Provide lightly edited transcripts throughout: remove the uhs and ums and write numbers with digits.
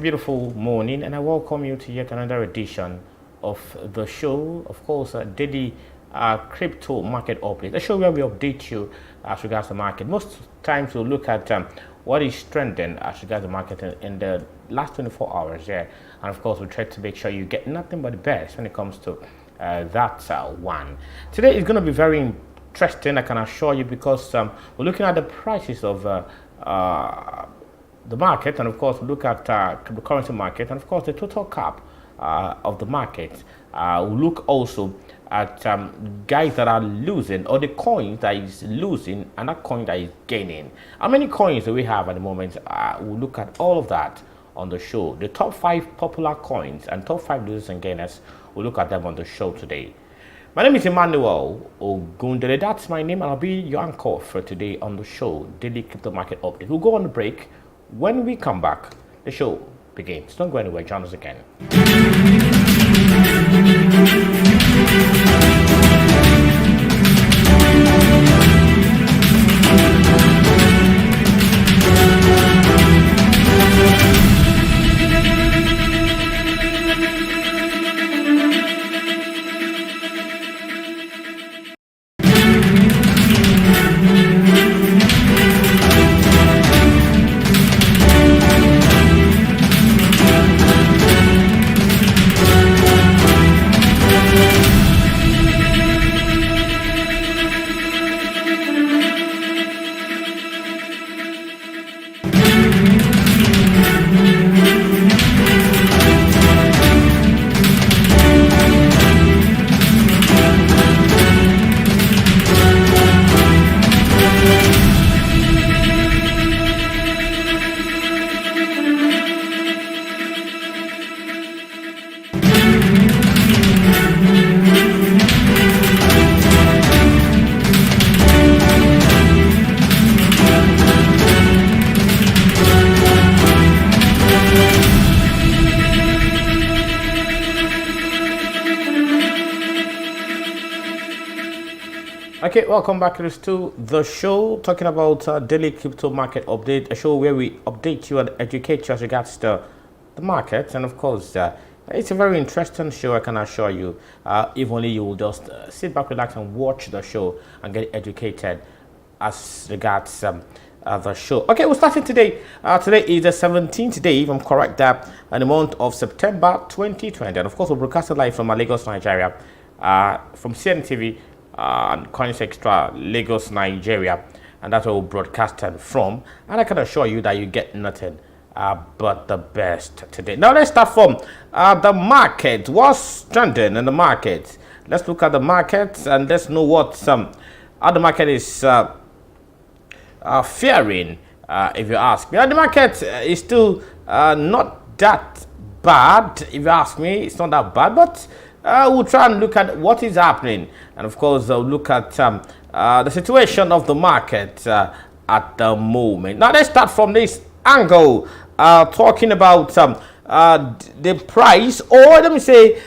a beautiful morning, and I welcome you to yet another edition of the show. Of course, daily crypto market update, a show where we update you as regards the market. Most times we'll look at what is trending as regards the market in the last 24 hours. Yeah, and of course we try to make sure you get nothing but the best when it comes to that one. Today is going to be very interesting, I can assure you, because we're looking at the prices of the market, and of course we look at the currency market, and of course the total cap of the market. We'll look also at guys that are losing, or the coins that is losing and that coin that is gaining. How many coins do we have at the moment? We'll look at all of that on the show. The top 5 popular coins and top 5 losers and gainers, we'll look at them on the show today. My name is Emmanuel Ogundele. That's my name, and I'll be your anchor for today on the show, Daily Crypto Market Update. We'll go on the break. When we come back, the show begins. Don't go anywhere. Join us again. Okay, welcome back to the show, talking about daily crypto market update, a show where we update you and educate you as regards to the market. And of course, it's a very interesting show, I can assure you. If only you will just sit back, relax, and watch the show and get educated as regards the show. Okay, we're starting today. Today is the 17th day, if I'm correct, in the month of September 2020. And of course, we're broadcasting live from Lagos, Nigeria, from CNETv. And Coins Extra, Lagos, Nigeria, and that's where we're broadcasting from. And I can assure you that you get nothing but the best today. Now let's start from the market. What's trending in the market? Let's look at the market and let's know what how the market is faring. If you ask me, the market is still not that bad. If you ask me, it's not that bad, but we'll try and look at what is happening, and of course we'll look at the situation of the market at the moment. Now let's start from this angle, talking about the price, or let me say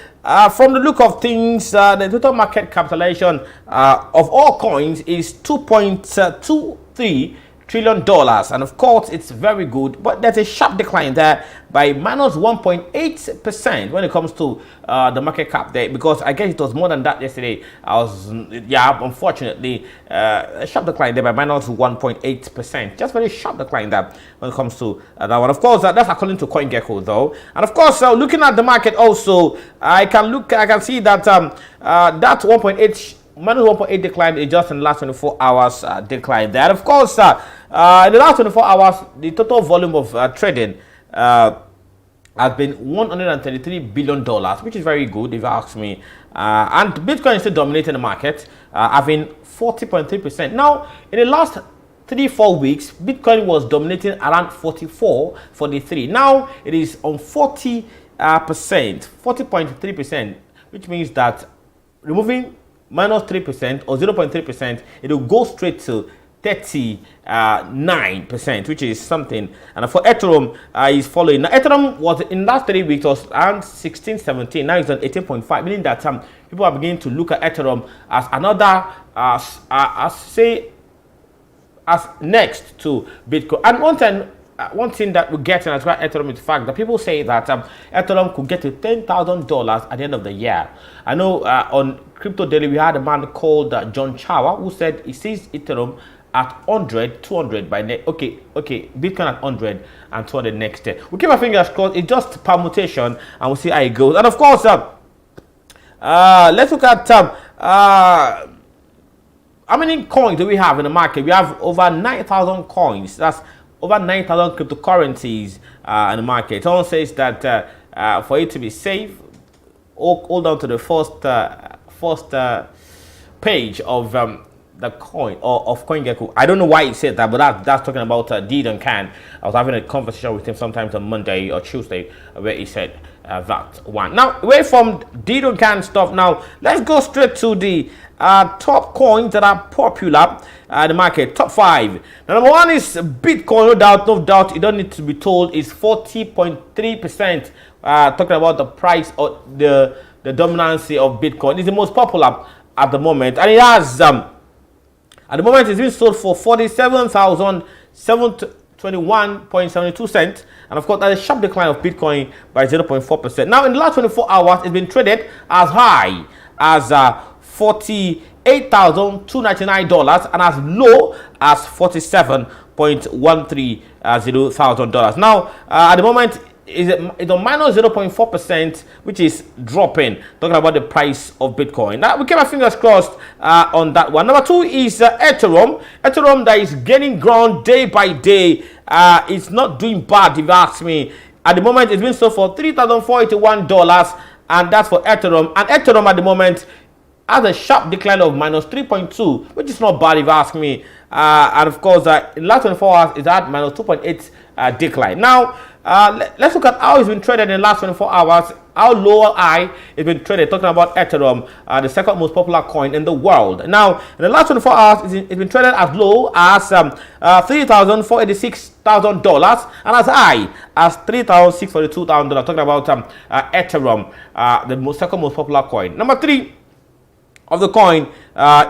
from the look of things, the total market capitalization of all coins is $2.23 trillion, and of course it's very good, but there's a sharp decline there by minus 1.8% when it comes to the market cap there, because I guess it was more than that yesterday. Unfortunately, a sharp decline there by minus 1.8%. Just very sharp decline there when it comes to that one. Of course, that's according to CoinGecko though. And of course, looking at the market also, I can see that that 1.8 minus 1.8 decline is just in the last 24 hours decline there. And of course, in the last 24 hours, the total volume of trading has been $133 billion, which is very good if you ask me. And Bitcoin is still dominating the market, having 40.3%. Now, in the last 3-4 weeks, Bitcoin was dominating around 43. Now it is on 40%, 40.3%, which means that removing minus 3% or 0.3%, it will go straight to 39%, which is something. And for Ethereum, is following. Now, Ethereum was in the last 3 weeks was around 16, 17. Now it's on 18.5, meaning that people are beginning to look at Ethereum as another, as next to Bitcoin. And one thing one thing that we're getting as well Ethereum is the fact that people say that Ethereum could get to $10,000 at the end of the year. I know on Crypto Daily we had a man called John Chawa who said he sees Ethereum at 100, 200 by next. Okay, Bitcoin at 100 and 200 next day. We'll keep our fingers crossed. It's just permutation, and we'll see how it goes. And of course, let's look at how many coins do we have in the market? We have over 9,000 coins. That's over 9,000 cryptocurrencies in the market. Someone says that for it to be safe, hold on to the first page of the coin or of CoinGecko. I don't know why he said that, but that's talking about Deed and Can. I was having a conversation with him sometimes on Monday or Tuesday where he said that one. Now, away from Deed and Can stuff, now let's go straight to the top coins that are popular in the market. Top 5. Now, number 1 is Bitcoin. No doubt. You don't need to be told. It's 40.3%. Talking about the price or the dominancy of Bitcoin. It's the most popular at the moment, and it has at the moment it's been sold for 47,721.72 cents, and of course there's a sharp decline of Bitcoin by 0.4%. Now, in the last 24 hours, it's been traded as high as $48,299 and as low as $47,130,000. Now, at the moment, it's on minus 0.4%, which is dropping. Talking about the price of Bitcoin. Now, we keep our fingers crossed on that one. Number 2 is Ethereum. Ethereum that is gaining ground day by day. It's not doing bad, if you ask me. At the moment, it's been sold for $3,481, and that's for Ethereum. And Ethereum at the moment has a sharp decline of minus 3.2, which is not bad, if you ask me. And of course, in the last 24 hours, it's at minus 2.8 decline. Now, let's look at how it's been traded in the last 24 hours. How low or high it's been traded. Talking about Ethereum, the second most popular coin in the world. Now, in the last 24 hours, it's been traded as low as $3,486,000 and as high as $3,642,000. Talking about Ethereum, the second most popular coin. Number 3 of the coin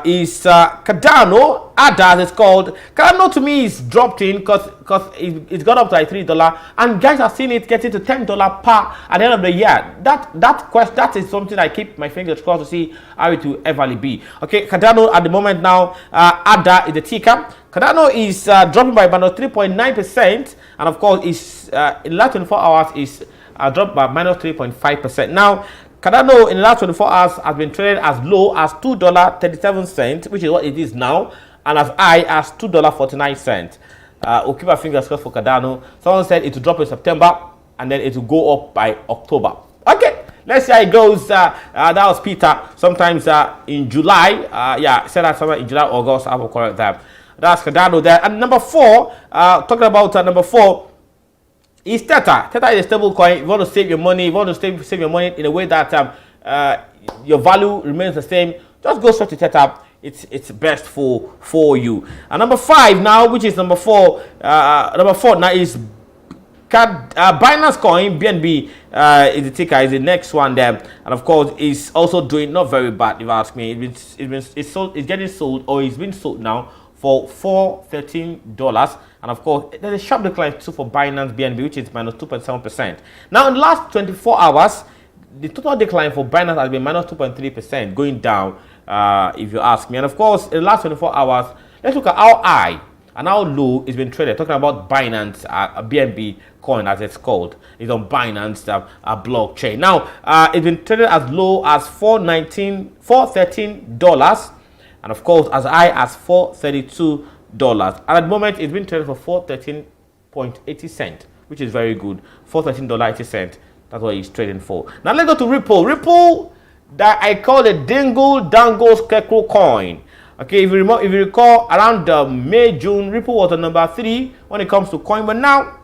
is Cardano. ADA it's called. Cardano to me is dropped in because it's got up to like $3, and guys are seeing it getting to $10 per at the end of the year. That is something I keep my fingers crossed to see how it will ever be. Okay, Cardano at the moment now, ADA is the ticker. Cardano is dropping by about 3.9%, and of course is in the last 24 hours is dropped by minus 3.5%. Now, Cardano in the last 24 hours has been traded as low as $2.37, which is what it is now, and as high as $2.49. We'll keep our fingers crossed for Cardano. Someone said it will drop in September, and then it will go up by October. Okay, let's see how it goes. That was Peter. Sometimes in July, said that somewhere in July, August, I will correct that. That's Cardano there. And number 4, talking about number 4, is Tether. Tether is a stable coin. If you want to save your money, save your money in a way that your value remains the same, just go straight to Tether. It's best for you. And number 5 now, which is number 4. Number 4 now is Binance Coin. BNB is the ticker. Is the next one there, and of course, it's also doing not very bad. If you ask me, it's getting sold, or it's been sold now for $413. And of course, there's a sharp decline too for Binance BNB, which is minus 2.7%. Now, in the last 24 hours, the total decline for Binance has been minus 2.3%, going down, if you ask me. And of course, in the last 24 hours, let's look at how high and how low it's been traded. Talking about Binance, BNB coin as it's called. It's on Binance blockchain. Now, it's been traded as low as $413, and of course, as high as $432. And at the moment, it's been traded for 413.80 cents, which is very good. $413.80. That's what it's trading for. Now let's go to Ripple. Ripple, that I call the Dingle Dangle Scarecrow coin. Okay, if you recall, around May, June, Ripple was the number 3 when it comes to coin. But now,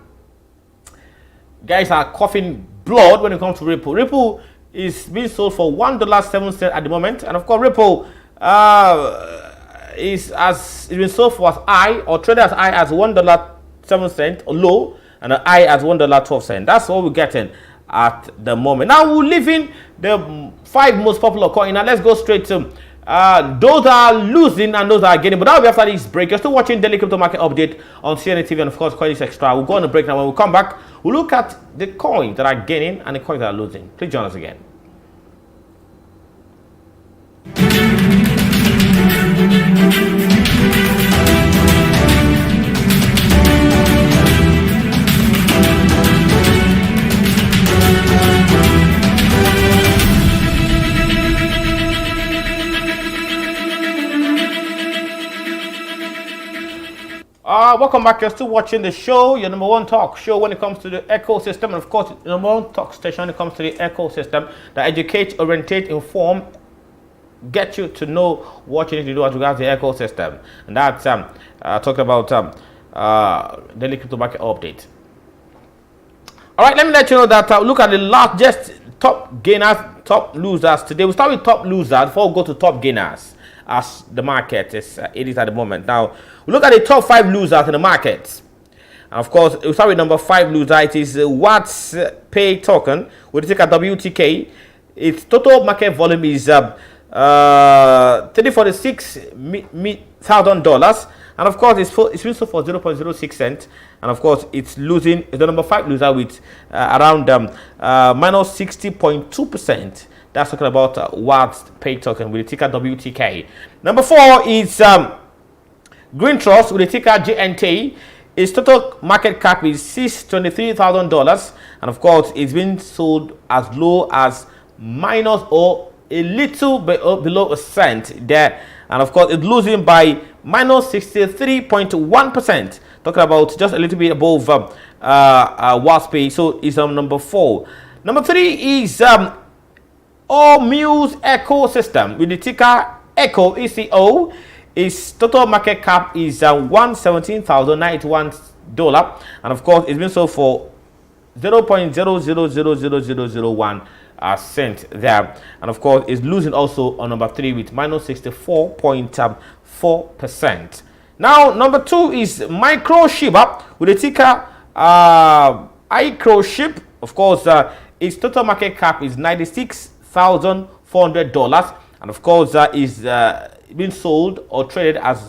guys are coughing blood when it comes to Ripple. Ripple is being sold for $1.07 at the moment, and of course, Ripple it's been sold for as high or traded as high as $1.07 or low, and as high as $1.12. That's what we're getting at the moment. Now we're leaving the 5 most popular coins. Now let's go straight to Those are losing and those are gaining. But that will be after this break. You're still watching Daily Crypto Market Update on CNETv and of course Coins Extra. We'll go on a break now. When we come back, we'll look at the coins that are gaining and the coins that are losing. Please join us again. Welcome back. You're still watching the show, your number one talk show when it comes to the ecosystem, and of course, your number one talk station when it comes to the ecosystem that educates, orientate, inform, get you to know what you need to do as regards the ecosystem. And that's talking about Daily Crypto Market Update. All right, let me let you know that look at the largest top gainers, top losers today. We'll start with top losers before we go to top gainers, as the market is it is at the moment. Now we look at the top 5 losers in the market, and of course we'll start with number 5 loser. It is Watts Pay token with the ticker WTK. Its total market volume is $346,000, and of course it's been sold for 0.06 cents, and of course it's losing. It's the number 5 loser with around minus 60.2%. That's talking about Watts Pay token with the ticker WTK. Number 4 is Green Trust with the ticker GNT. Its total market cap is $623,000, and of course it's been sold as low as minus or a little bit below a cent there, and of course it's losing by minus 63.1%. Talking about just a little bit above Watts Pay. So it's number 4. Number 3 is Muse Ecosystem with the ticker Echo ECO. Its total market cap is $117,091, and of course it's been sold for 0.000001 cent there, and of course it's losing also on number 3 with minus 64.4%. Now number 2 is Microshiba with the ticker Microship. Of course its total market cap is $96,400, and of course is being sold or traded as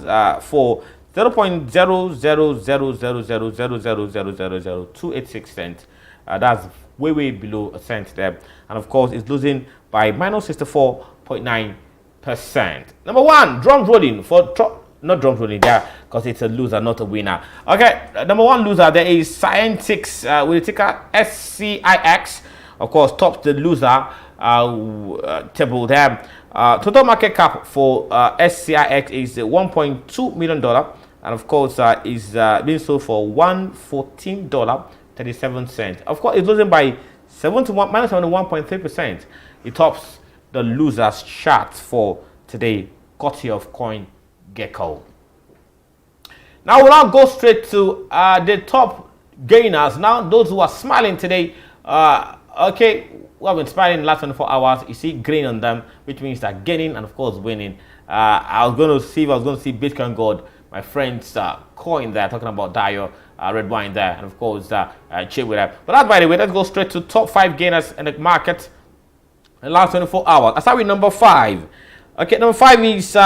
for 0.00000000000026 cents. That's way below a cent there, and of course it's losing by minus 64.9%. Number 1, drum rolling for not drum rolling there because it's a loser, not a winner. Okay, number 1 loser there is FINTECH with the ticker SCIX. Of course, tops the loser table there. Total market cap for SCIX is $1.2 million, and of course is being sold for $114.37. Of course, it's losing by minus 71.3%. It tops the losers chart for today, courtesy of CoinGecko. Now we'll now go straight to the top gainers. Now those who are smiling today. Okay, we have been smiling in the last 24 hours. You see green on them, which means they're gaining and of course winning. I was going to see Bitcoin Gold, my friend's coin there, talking about Dio, red wine there, and of course chip with that. But that's by the way. Let's go straight to top 5 gainers in the market in the last 24 hours. I start with number 5. Okay, number 5 is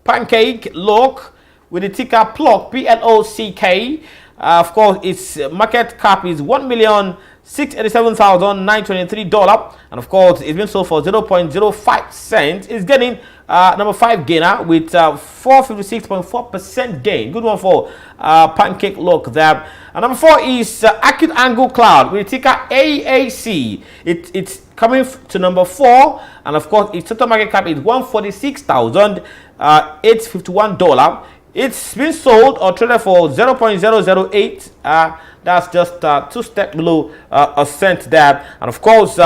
Pancake Lock with the ticker PLOCK, PLOCK. Of course, its market cap is $1,687,923, and of course, it's been sold for 0.05 cents. It's getting number 5 gainer with 456.4% gain. Good one for Pancake Lock there. And number 4 is Acute Angle Cloud with the ticker AAC. It's coming to number 4, and of course, its total market cap is $146,851. It's been sold or traded for 0.008. That's just 2 steps below a cent there. And of course,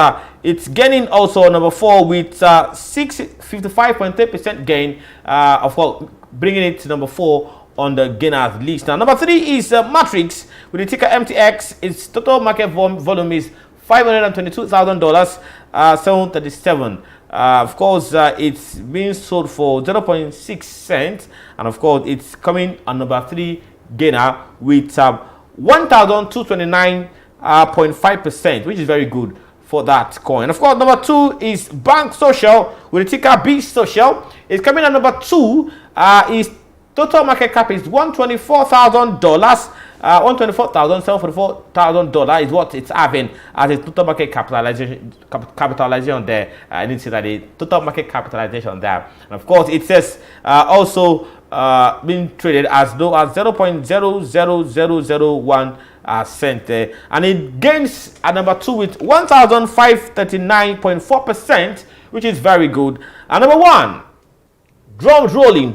it's gaining also number 4 with 655.3% gain. Of course, bringing it to number 4 on the gainers list. Now, number 3 is Matrix with the ticker MTX. Its total market volume is $522,000, 737. Of course, it's being sold for 0.6 cents, and of course, it's coming on number 3 gainer with 1,229.5%, which is very good for that coin. Of course, number 2 is Bank Social with the ticker B Social. It's coming at number 2. Is total market cap is $124,000. $124,744,000 is what it's having as a total market capitalization there. I didn't see that the total market capitalization there. And of course, it says also being traded as low as 0.00001 cent, and it gains at number 2 with 1,539.4%, which is very good. And number 1, drums rolling.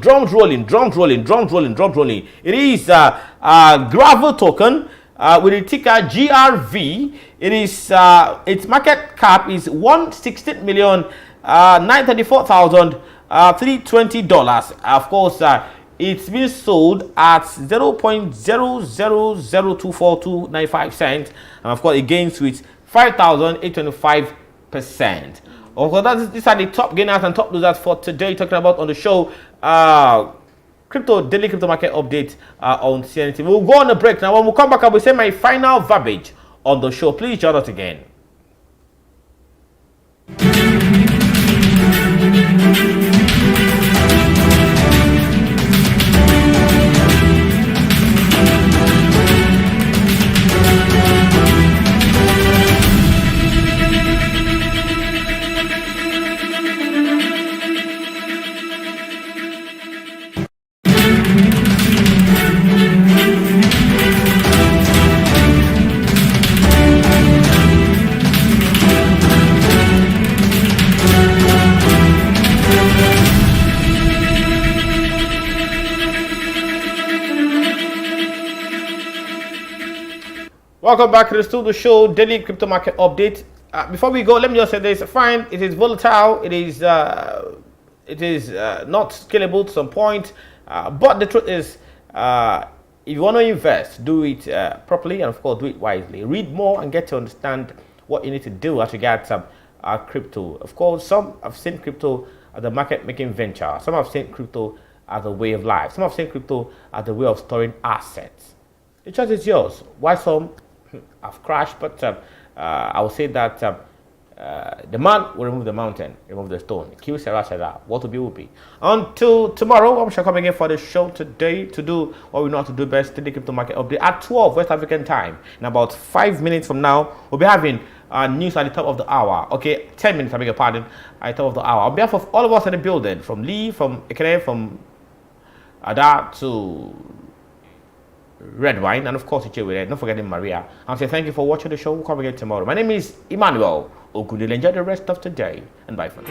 It is a gravel token with the ticker GRV. It is its market cap is $116,934,320. Of course, it's been sold at 0.00024,295 cents, and of course it gains with 5,825%. Of course, these are the top gainers and top losers for today. Talking about on the show, daily crypto market update on CNETv. We'll go on a break now. When we come back, I will say my final verbiage on the show. Please join us again. Welcome back to the studio show, daily crypto market update. Before we go, let me just say this: fine, it is volatile, it is not scalable to some point, but the truth is, if you want to invest, do it properly, and of course, do it wisely. Read more and get to understand what you need to do as regards crypto. Of course, some have seen crypto as a market making venture. Some have seen crypto as a way of life. Some have seen crypto as a way of storing assets. The choice is yours. Why some have crashed, but I will say that the man will remove the mountain, remove the stone. Kill Sarah, what will be. Until tomorrow, I shall come again for the show today to do what we know how to do best, the crypto market update at 12 West African time. In about 5 minutes from now, we'll be having news at the top of the hour. Okay, 10 minutes, I beg your pardon, at the top of the hour. On behalf of all of us in the building, from Lee, from Ekene, from Ada to Red Wine, and of course don't forgetting Maria. I'll say thank you for watching the show. We'll come again tomorrow. My name is Emmanuel Okudile. Enjoy the rest of today, and bye for now.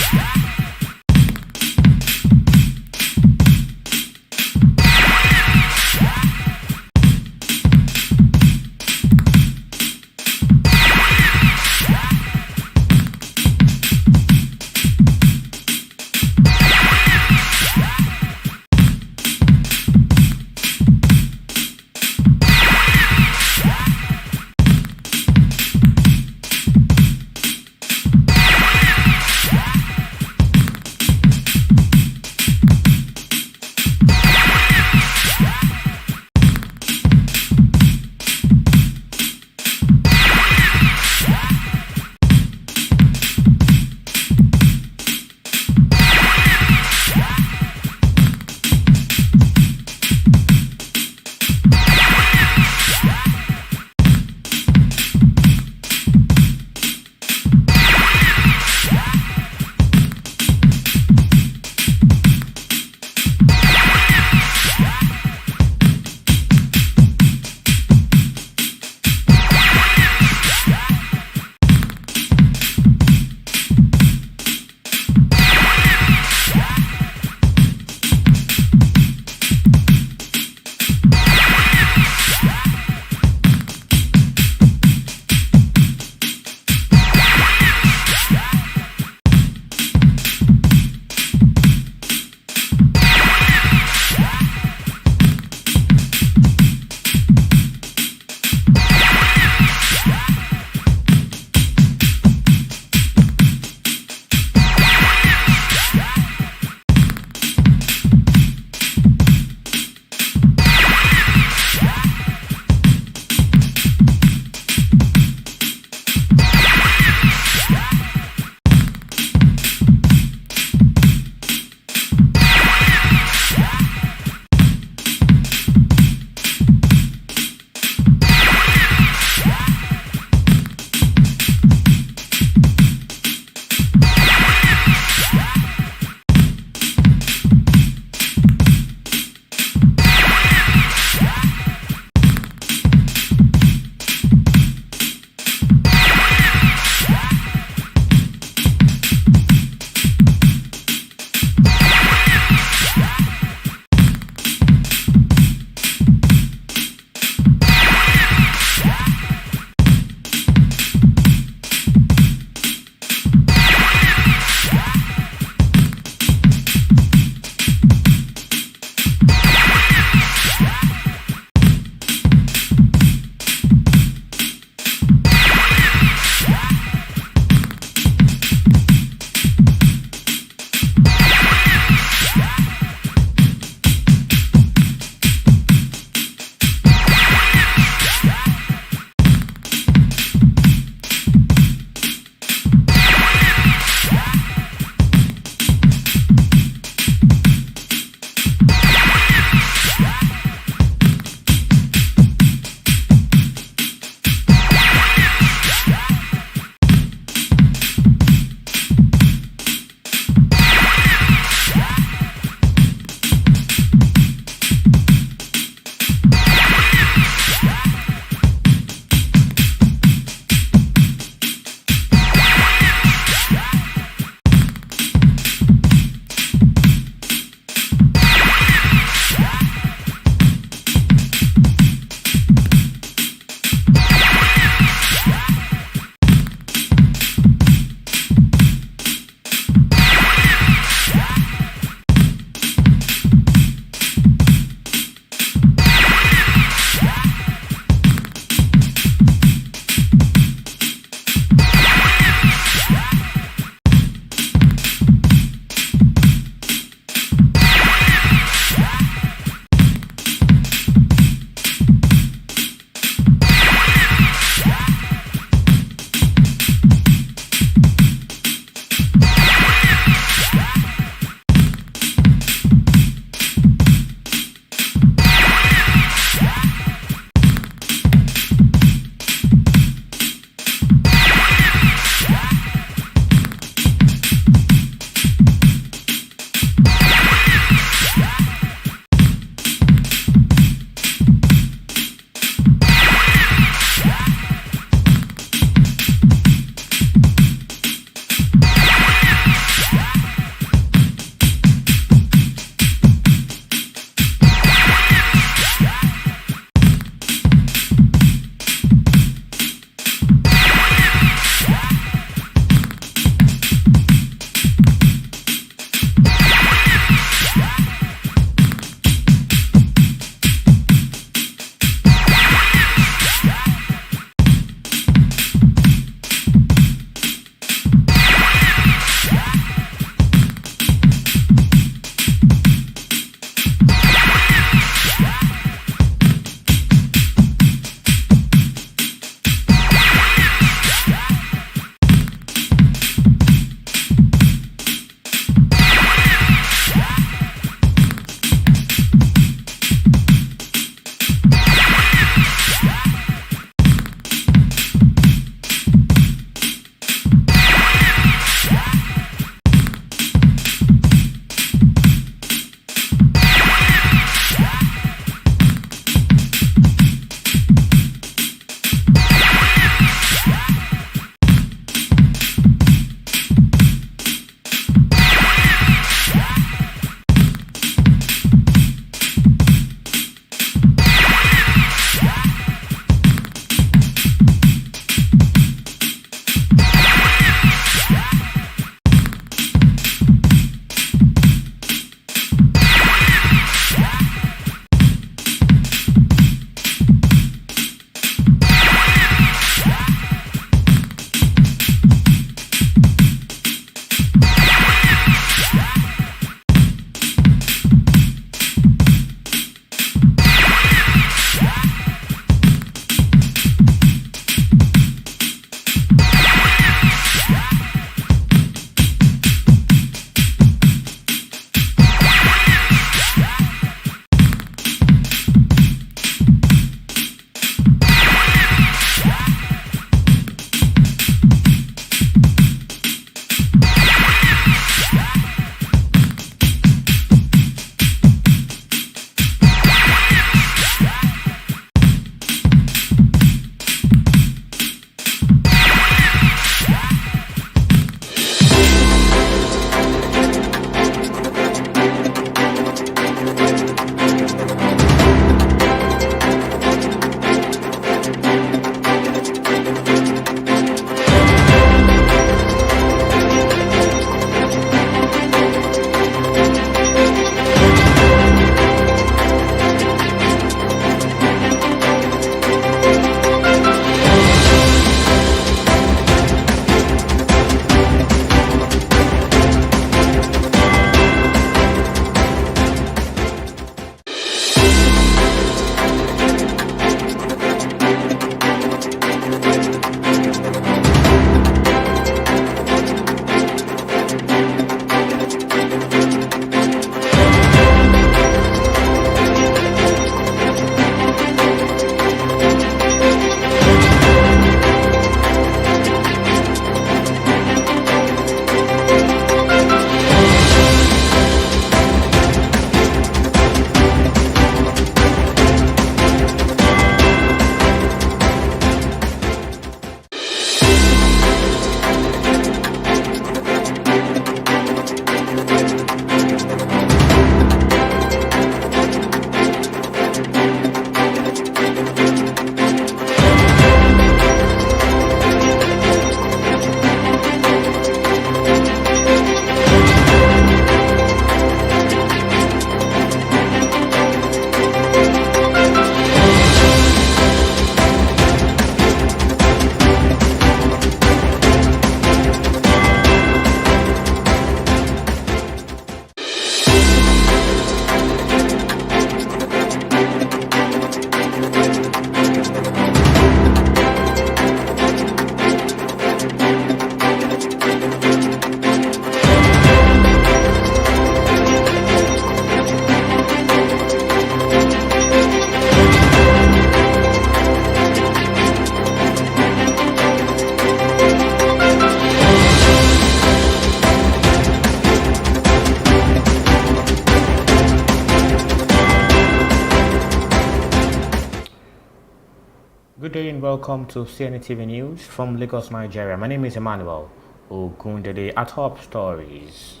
day and welcome to CNETv News from Lagos, Nigeria. My name is Emmanuel Ogundede at Top Stories.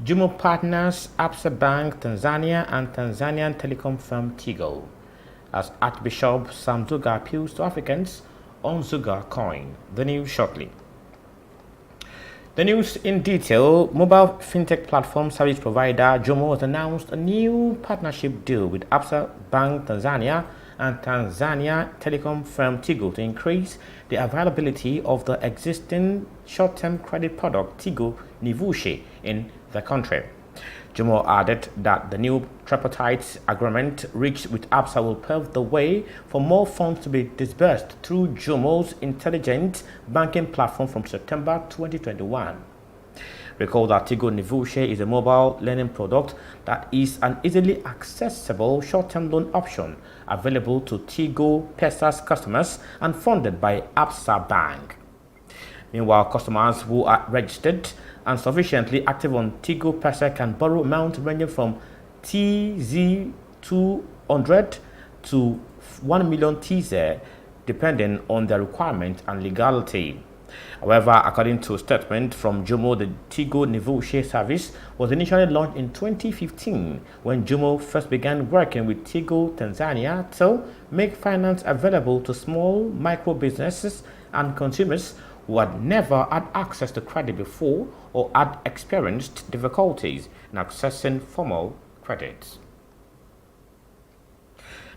Jumo partners Absa Bank Tanzania and Tanzanian telecom firm Tigo as Archbishop Samzuga appeals to Africans on Zuga coin. The news shortly. The news in detail. Mobile fintech platform service provider Jumo has announced a new partnership deal with Absa Bank Tanzania and Tanzania telecom firm Tigo to increase the availability of the existing short-term credit product Tigo Nivushe in the country. Jumo added that the new tripartite agreement reached with Absa will pave the way for more funds to be disbursed through Jumo's intelligent banking platform from September 2021. Recall that Tigo Nivushe is a mobile lending product that is an easily accessible short-term loan option available to Tigo Pesa's customers and funded by Absa Bank. Meanwhile, customers who are registered and sufficiently active on Tigo Pesa can borrow amounts ranging from TZ200 to 1 million TZ depending on their requirement and legality. However, according to a statement from Jumo, the Tigo Nivushe service was initially launched in 2015 when Jumo first began working with Tigo Tanzania to make finance available to small micro businesses and consumers who had never had access to credit before or had experienced difficulties in accessing formal credit.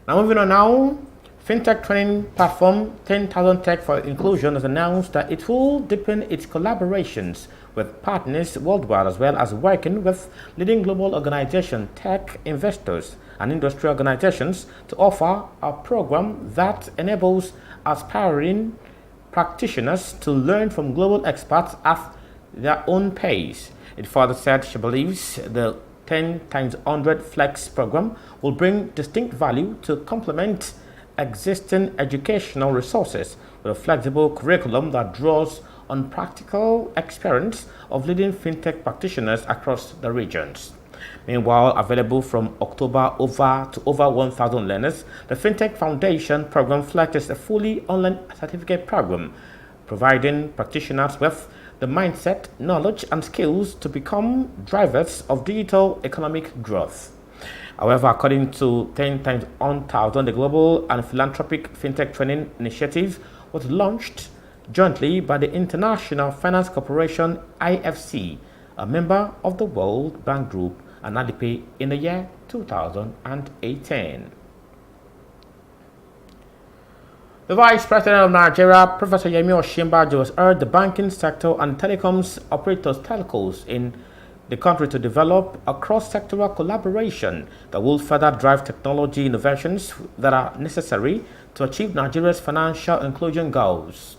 Now moving on now. FinTech training platform 10,000 Tech for Inclusion has announced that it will deepen its collaborations with partners worldwide as well as working with leading global organizations, tech investors, and industry organizations to offer a program that enables aspiring practitioners to learn from global experts at their own pace. It further said she believes the 10 times 100 Flex program will bring distinct value to complement existing educational resources with a flexible curriculum that draws on practical experience of leading fintech practitioners across the regions. Meanwhile, available from October to over 1,000 learners, the FinTech Foundation program Flex is a fully online certificate program providing practitioners with the mindset, knowledge, and skills to become drivers of digital economic growth. However, according to 10 times 1,000, the global and philanthropic fintech training initiative was launched jointly by the International Finance Corporation (IFC), a member of the World Bank Group, and ADIPE in the year 2018. The Vice President of Nigeria, Professor Yemi Osinbajo, has urged the banking sector and telecoms operators telcos in the country to develop a cross-sectoral collaboration that will further drive technology innovations that are necessary to achieve Nigeria's financial inclusion goals.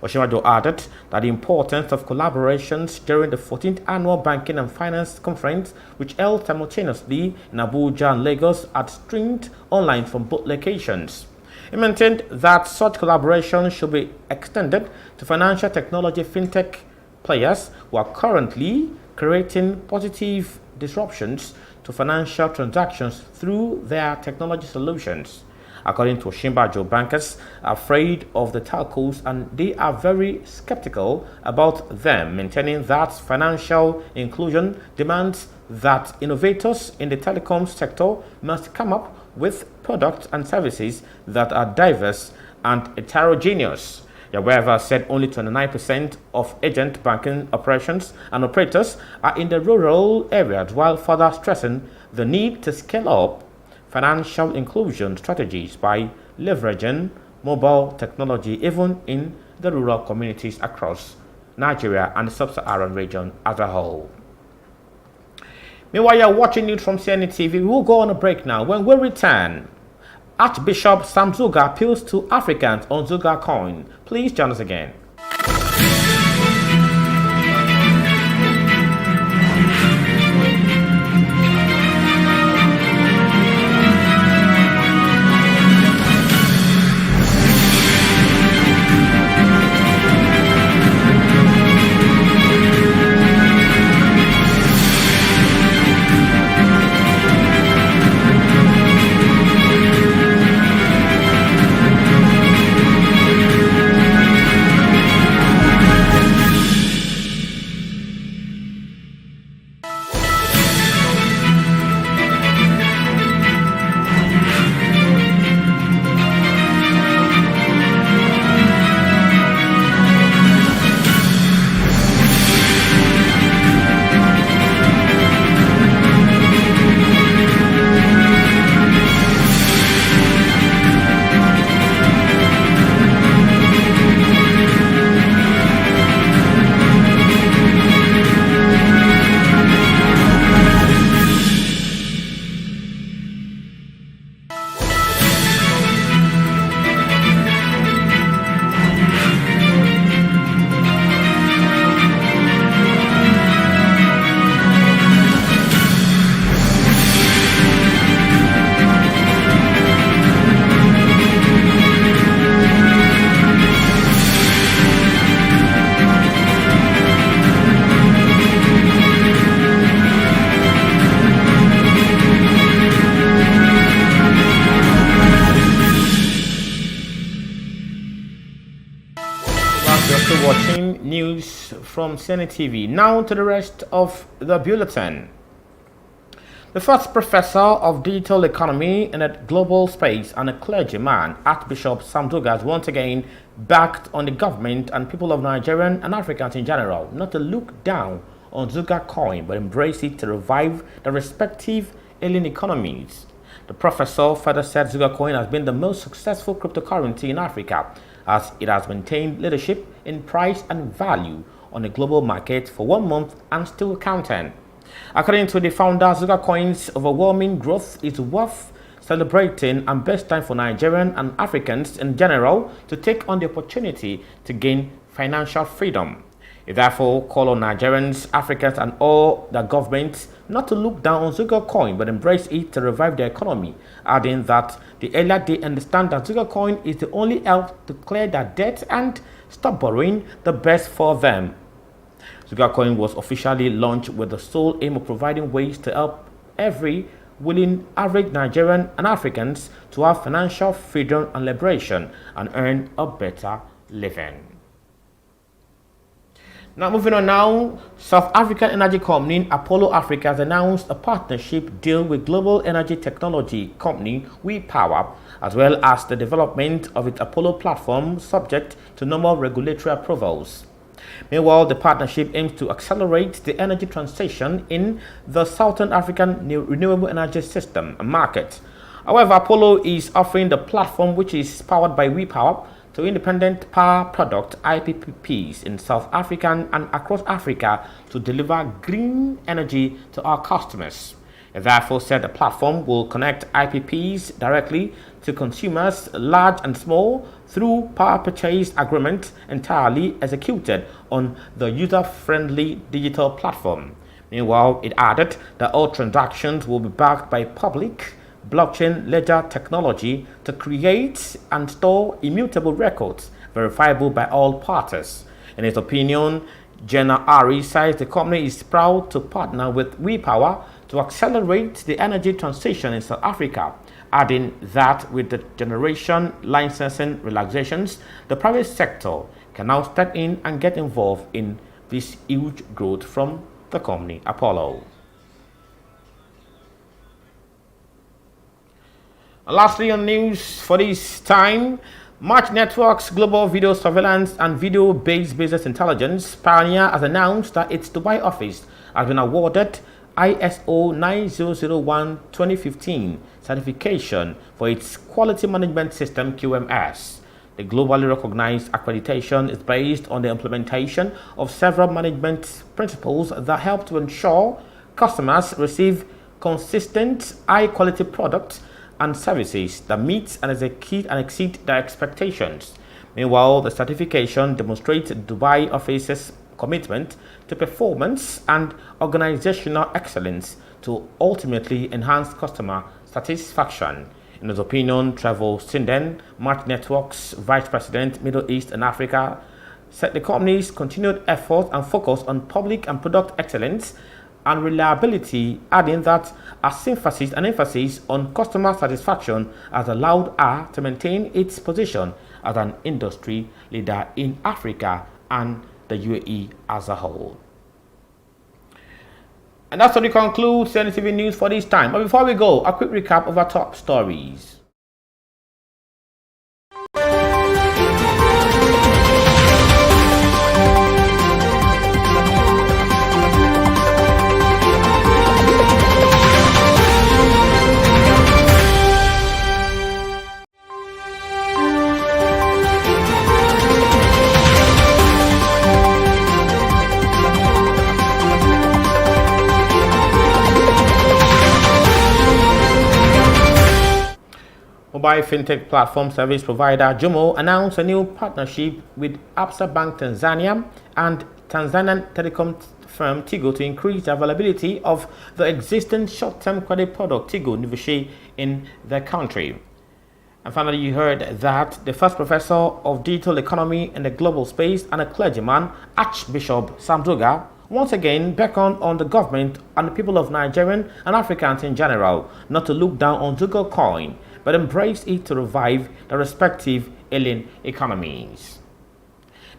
Osinbajo added that the importance of collaborations during the 14th Annual Banking and Finance Conference, which held simultaneously in Abuja and Lagos, had streamed online from both locations. He maintained that such collaboration should be extended to financial technology fintech players who are currently creating positive disruptions to financial transactions through their technology solutions. According to Osinbajo, bankers are afraid of the telcos and they are very skeptical about them, maintaining that financial inclusion demands that innovators in the telecom sector must come up with products and services that are diverse and heterogeneous. However, said only 29% of agent banking operations and operators are in the rural areas, while further stressing the need to scale up financial inclusion strategies by leveraging mobile technology even in the rural communities across Nigeria and the sub-Saharan region as a whole. Meanwhile, you're watching news from CNETv. We will go on a break now. When we return, Archbishop Samzuga appeals to Africans on Zuga coin. Please join us again. still watching news from CNETv. Now to the rest of the bulletin. The first professor of digital economy in a global space and a clergyman, Archbishop Sam Duga, has once again backed on the government and people of Nigeria and Africans in general not to look down on Zuga coin but embrace it to revive the respective alien economies. The professor further said Zuga coin has been the most successful cryptocurrency in Africa as it has maintained leadership in price and value on the global market for 1 month and still counting. According to the founder, Zuga coin's overwhelming growth is worth celebrating and best time for Nigerian and Africans in general to take on the opportunity to gain financial freedom. It therefore call on Nigerians, Africans and all the governments not to look down on Zuga coin but embrace it to revive the economy, adding that the earlier they understand that Zuga coin is the only help to clear their debt and stop borrowing, the best for them. Zuga coin was officially launched with the sole aim of providing ways to help every willing average Nigerian and Africans to have financial freedom and liberation and earn a better living. Now moving on now, South African energy company Apollo Africa has announced a partnership deal with global energy technology company WePower, as well as the development of its Apollo platform subject to normal regulatory approvals. Meanwhile, the partnership aims to accelerate the energy transition in the Southern African renewable energy system market. However, Apollo is offering the platform, which is powered by WePower, to independent power product IPPs in South Africa and across Africa to deliver green energy to our customers. It therefore said the platform will connect IPPs directly to consumers, large and small, through power purchase agreements entirely executed on the user-friendly digital platform. Meanwhile, it added that all transactions will be backed by public blockchain ledger technology to create and store immutable records verifiable by all parties. In his opinion, Jenna Ari says the company is proud to partner with WePower to accelerate the energy transition in South Africa, adding that with the generation licensing relaxations, the private sector can now step in and get involved in this huge growth from the company Apollo. And lastly, on news for this time, Match Network's global video surveillance and video-based business intelligence pioneer has announced that its Dubai office has been awarded ISO 9001:2015 certification for its quality management system QMS. The globally recognized accreditation is based on the implementation of several management principles that help to ensure customers receive consistent, high-quality products and services that meet and exceed their expectations. Meanwhile, the certification demonstrates Dubai office's commitment to performance and organizational excellence to ultimately enhance customer satisfaction. In his opinion, Trevor Sinden, Match Network's Vice President, Middle East and Africa, said the company's continued effort and focus on public and product excellence and reliability, adding that an emphasis on customer satisfaction has allowed her to maintain its position as an industry leader in Africa and the UAE as a whole. And that's how we conclude CNETv News for this time. But before we go, a quick recap of our top stories. Mobile fintech platform service provider Jumo announced a new partnership with Absa Bank Tanzania and Tanzanian telecom firm Tigo to increase the availability of the existing short-term credit product Tigo Nivishe in the country. And finally, you heard that the first professor of digital economy in the global space and a clergyman, Archbishop Sam Duga, once again beckoned on the government and the people of Nigerian and Africans in general not to look down on Zuga coin, but embrace it to revive the respective alien economies.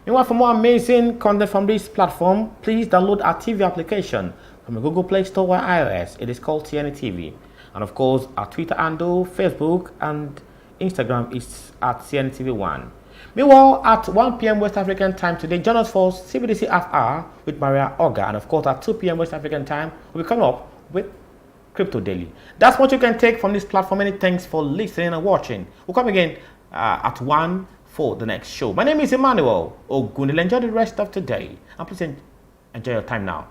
Meanwhile, for more amazing content from this platform, please download our TV application from the Google Play Store or iOS. It is called CNETv. And of course, our Twitter handle, Facebook, and Instagram is at CNETv1. Meanwhile, at 1 p.m. West African time today, join us for CBDC Half Hour with Maria Oga. And of course, at 2 p.m. West African time, we'll be coming up with Crypto Daily. That's what you can take from this platform. Many thanks for listening and watching. We'll come again at 1 for the next show. My name is Emmanuel Ogunil. Enjoy the rest of today. And please enjoy your time now.